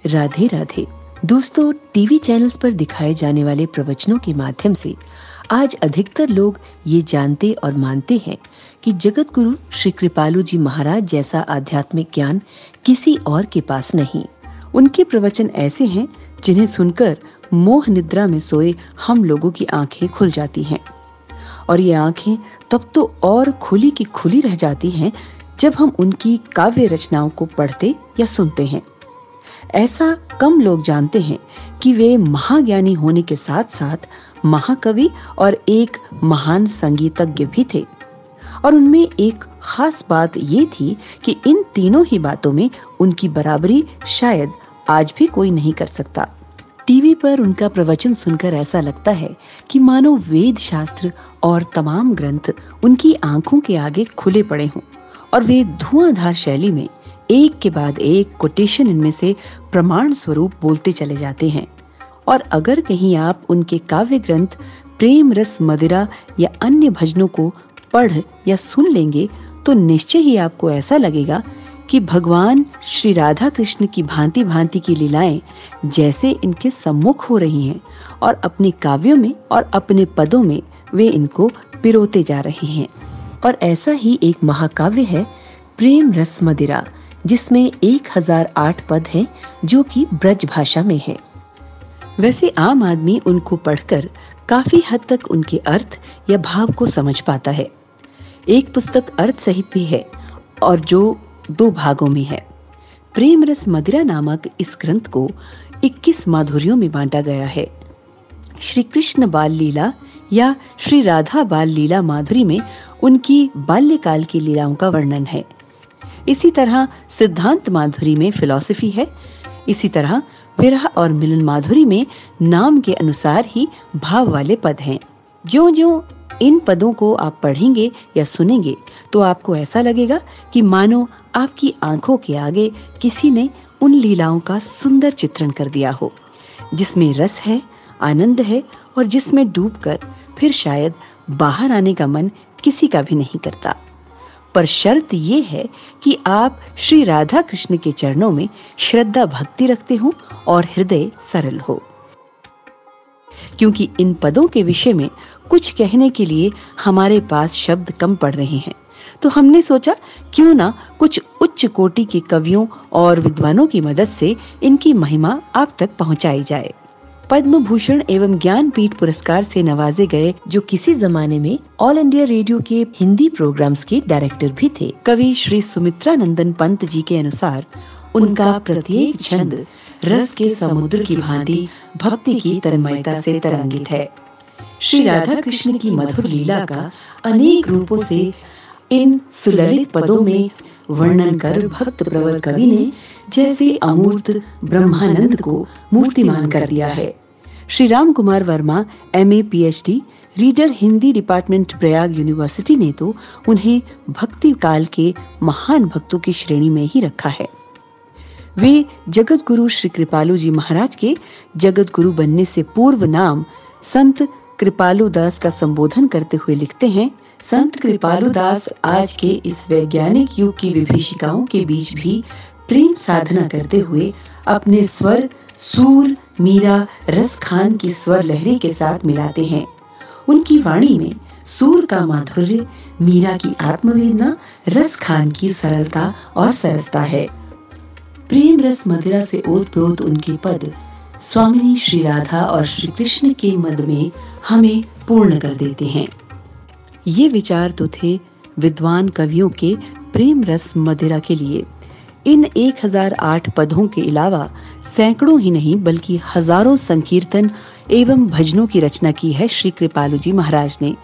राधे राधे। दोस्तों, TV channels पर दिखाए जाने वाले प्रवचनों के माध्यम से आज अधिकतर लोग ये जानते और मानते हैं कि जगत गुरु श्री कृपालु जी महाराज जैसा आध्यात्मिक ज्ञान किसी और के पास नहीं। उनके प्रवचन ऐसे हैं जिन्हें सुनकर मोह निद्रा में सोए हम लोगों की आंखें खुल जाती हैं, और ये आंखें तब तो और खुली की खुली रह जाती हैं जब हम उनकी काव्य रचनाओं को पढ़ते या सुनते हैं। ऐसा कम लोग जानते हैं कि वे महाज्ञानी होने के साथ साथ महाकवि और एक महान संगीतज्ञ भी थे। और उनमें एक खास बात ये थी कि इन तीनों ही बातों में उनकी बराबरी शायद आज भी कोई नहीं कर सकता। टीवी पर उनका प्रवचन सुनकर ऐसा लगता है कि मानो वेद शास्त्र और तमाम ग्रंथ उनकी आंखों के आगे खुले पड़े हों और वे धुआंधार शैली में एक के बाद एक कोटेशन इनमें से प्रमाण स्वरूप बोलते चले जाते हैं। और अगर कहीं आप उनके काव्य ग्रंथ प्रेम रस मदिरा या अन्य भजनों को पढ़ या सुन लेंगे तो निश्चय ही आपको ऐसा लगेगा कि भगवान श्री राधा कृष्ण की भांति भांति की लीलाएं जैसे इनके सम्मुख हो रही हैं और अपने काव्यों में और अपने पदों में वे इनको पिरोते जा रहे हैं। और ऐसा ही एक महाकाव्य है प्रेम रस मदिरा, जिसमें 1008 पद हैं जो कि ब्रज भाषा में है। वैसे आम आदमी उनको पढ़कर काफी हद तक उनके अर्थ या भाव को समझ पाता है। एक पुस्तक अर्थ सहित भी है और जो 2 भागों में है। प्रेम रस मदिरा नामक इस ग्रंथ को 21 माधुर्यों में बांटा गया है। श्री कृष्ण बाल लीला या श्री राधा बाल लीला माधुरी में उनकी बाल्यकाल की लीलाओं का वर्णन है। इसी तरह सिद्धांत माधुरी में फिलॉसफी है। इसी तरह विरह और मिलन माधुरी में नाम के अनुसार ही भाव वाले पद हैं। जो इन पदों को आप पढ़ेंगे या सुनेंगे तो आपको ऐसा लगेगा कि मानो आपकी आंखों के आगे किसी ने उन लीलाओं का सुंदर चित्रण कर दिया हो, जिसमें रस है, आनंद है और जिसमें डूबकर फिर शायद बाहर आने का मन किसी का भी नहीं करता। पर शर्त ये है कि आप श्री राधा कृष्ण के चरणों में श्रद्धा भक्ति रखते हो और हृदय सरल हो। क्योंकि इन पदों के विषय में कुछ कहने के लिए हमारे पास शब्द कम पड़ रहे हैं, तो हमने सोचा क्यों ना कुछ उच्च कोटि के कवियों और विद्वानों की मदद से इनकी महिमा आप तक पहुंचाई जाए। पद्म भूषण एवं ज्ञानपीठ पुरस्कार से नवाजे गए जो किसी जमाने में ऑल इंडिया रेडियो के हिंदी प्रोग्राम्स के डायरेक्टर भी थे, कवि श्री सुमित्रानंदन पंत जी के अनुसार उनका प्रत्येक छंद रस के समुद्र की भांति भक्ति की तन्मयता से तरंगित है। श्री राधा कृष्ण की मधुर लीला का अनेक रूपों से इन सुललित पदों में वर्णन कर भक्त प्रवर कवि ने जैसे अमूर्त ब्रह्मानंद को मूर्तिमान कर दिया है। Shri Ram Kumar Verma MA PhD reader Hindi department Prayag university ने तो उन्हें भक्ति काल के महान भक्तों की श्रेणी में ही रखा है। वे जगत गुरु श्री कृपालु जी महाराज के जगत गुरु बनने से पूर्व नाम संत कृपालु दास का संबोधन करते हुए लिखते हैं, संत कृपालु दास आज के इस वैज्ञानिक युग की विभीषिकाओं के बीच भी प्रेम साधना करते हुए अपने स्वर सूर मीरा रस खान की स्वर लहरी के साथ मिलाते हैं। उनकी वाणी में सूर का माधुर्य, मीरा की आत्मवेदना, रस खान की सरलता और सरसता है। प्रेम रस मदिरा से ओतप्रोत उनके पद स्वामिनी श्री राधा और श्री कृष्ण के मद में हमें पूर्ण कर देते हैं। ये विचार तो थे विद्वान कवियों के प्रेम रस मदिरा के लिए। इन 1008 पदों के अलावा सैकड़ों ही नहीं बल्कि हजारों संकीर्तन एवं भजनों की रचना की है श्री कृपालु जी महाराज ने,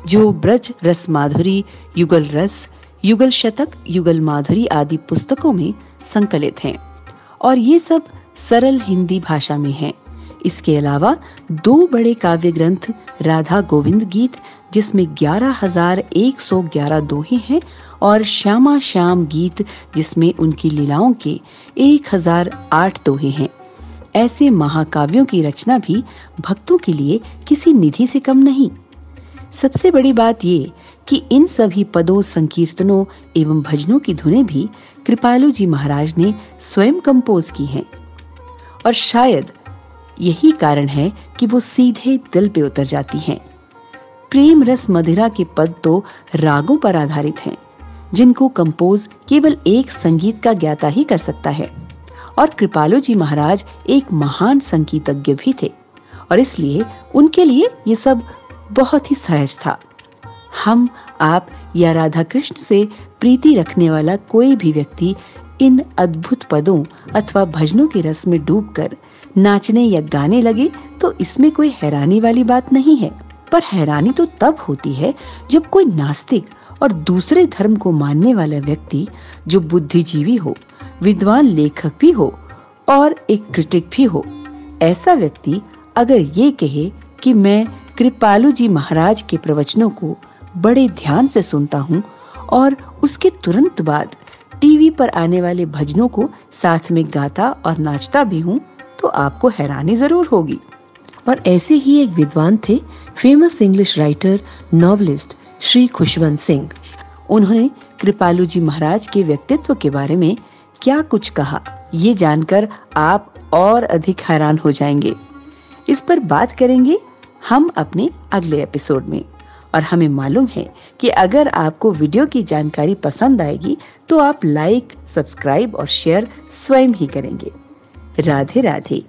जो ब्रज रस माधुरी, युगल रस, युगल शतक, युगल माधुरी आदि पुस्तकों में संकलित हैं और ये सब सरल हिंदी भाषा में हैं। इसके अलावा 2 बड़े काव्य ग्रंथ राधा गोविंद गीत जिसमें 11,111 दोहे हैं और श्यामा श्याम गीत जिसमें उनकी लीलाओं के 1008 दोहे हैं। ऐसे महाकाव्यों की रचना भी भक्तों के लिए किसी निधि से कम नहीं। सबसे बड़ी बात ये कि इन सभी पदों, संकीर्तनों एवं भजनों की धुनें भी कृपालु जी महाराज ने स्वयं कंपोज की हैं। और शायद यही कारण है कि वो सीधे दिल पे उतर जाती हैं। प्रेम रस मदिरा के पद तो रागों पर आधारित हैं, जिनको कंपोज केवल एक संगीत का ज्ञाता ही कर सकता है। और कृपालु जी महाराज एक महान संगीतज्ञ भी थे और इसलिए उनके लिए ये सब बहुत ही सहज था। हम, आप या राधा कृष्ण से प्रीति रखने वाला कोई भी व्यक्ति इन अद्भुत पदों अथवा भजनों के रस में डूबकर नाचने या गाने लगे तो इसमें कोई हैरानी वाली बात नहीं है। पर हैरानी तो तब होती है जब कोई नास्तिक और दूसरे धर्म को मानने वाला व्यक्ति, जो बुद्धिजीवी हो, विद्वान लेखक भी हो और एक क्रिटिक भी हो, ऐसा व्यक्ति अगर ये कहे कि मैं कृपालु जी महाराज के प्रवचनों को बड़े ध्यान से सुनता हूँ और उसके तुरंत बाद टीवी पर आने वाले भजनों को साथ में गाता और नाचता भी हूँ, तो आपको हैरानी जरूर होगी। और ऐसे ही एक विद्वान थे, famous English writer, novelist Shri Khushwant Singh. उन्होंने कृपालु जी महाराज के व्यक्तित्व के बारे में क्या कुछ कहा, ये जानकर आप और अधिक हैरान हो जाएंगे। इस पर बात करेंगे हम अपने अगले एपिसोड में। और हमें मालूम है कि अगर आपको वीडियो की जानकारी पसंद आएगी तो आप लाइक, सब्सक्राइब और शेयर स्वयं ही करेंगे। राधे राधे।